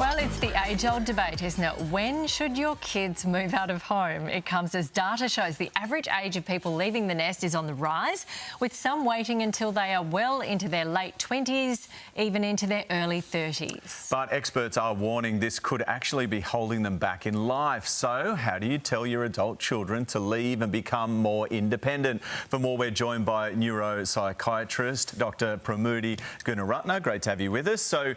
Well, it's the age-old debate, isn't it? When should your kids move out of home? It comes as data shows the average age of people leaving the nest is on the rise, with some waiting until they are well into their late 20s, even into their early 30s. But experts are warning this could actually be holding them back in life. So how do you tell your adult children to leave and become more independent? For more, we're joined by neuropsychiatrist Dr Pramudi Gunaratne. Great to have you with us. So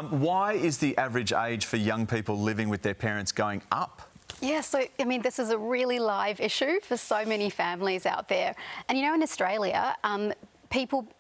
why is the average age for young people living with their parents going up? Yeah, so, I mean, this is a really live issue for so many families out there. And, you know, in Australia,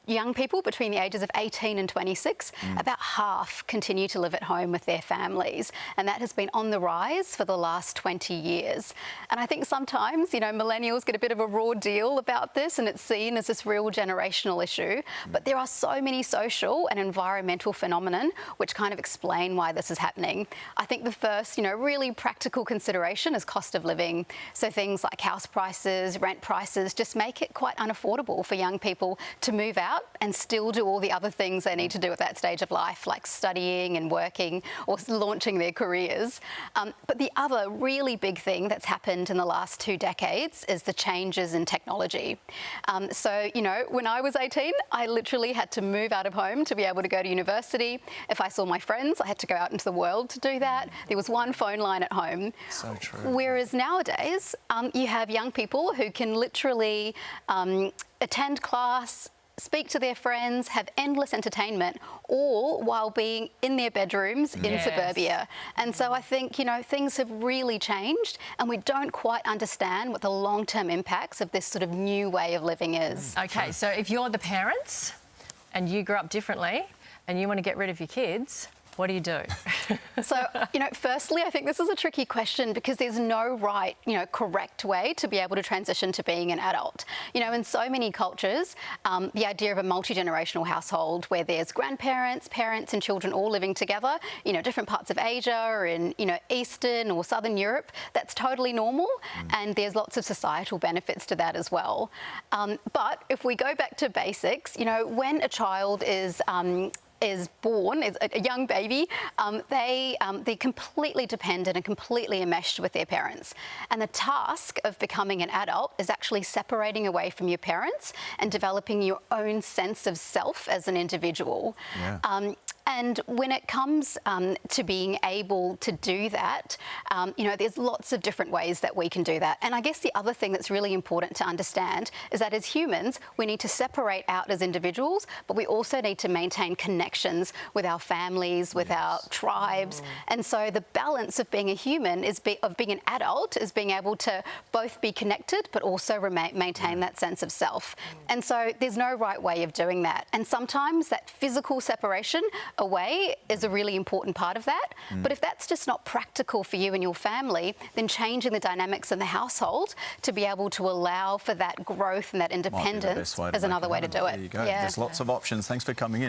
young people between the ages of 18 and 26, about half continue to live at home with their families. And that has been on the rise for the last 20 years. And I think sometimes, you know, millennials get a bit of a raw deal about this and it's seen as this real generational issue. But there are so many social and environmental phenomenon which kind of explain why this is happening. I think the first, you know, really practical consideration is cost of living. So things like house prices, rent prices just make it quite unaffordable for young people to move out and still do all the other things they need to do at that stage of life, like studying and working or launching their careers. But the other really big thing that's happened in the last 2 decades is the changes in technology. So, you know, when I was 18, I literally had to move out of home to be able to go to university. If I saw my friends, I had to go out into the world to do that. There was one phone line at home. So true. Whereas nowadays, you have young people who can literally attend class, speak to their friends, have endless entertainment, all while being in their bedrooms in suburbia. And so I think, you know, things have really changed and we don't quite understand what the long-term impacts of this sort of new way of living is. OK, so if you're the parents and you grew up differently and you want to get rid of your kids, what do you do? So, you know, firstly, I think this is a tricky question because there's no right, you know, correct way to be able to transition to being an adult. You know, in so many cultures, the idea of a multi-generational household where there's grandparents, parents and children all living together, you know, different parts of Asia or in, you know, Eastern or Southern Europe, that's totally normal and there's lots of societal benefits to that as well. But if we go back to basics, you know, when a child is born, is a young baby, they're completely dependent and completely enmeshed with their parents. And the task of becoming an adult is actually separating away from your parents and developing your own sense of self as an individual. Yeah. And when it comes to being able to do that, you know, there's lots of different ways that we can do that. And I guess the other thing that's really important to understand is that as humans, we need to separate out as individuals, but we also need to maintain connections with our families, with our tribes. And so the balance of being a human of being an adult is being able to both be connected, but also maintain that sense of self. And so there's no right way of doing that. And sometimes that physical separation away is a really important part of that. But if that's just not practical for you and your family, then changing the dynamics in the household to be able to allow for that growth and that independence is another way to do it. There you go. There's lots of options. Thanks for coming in.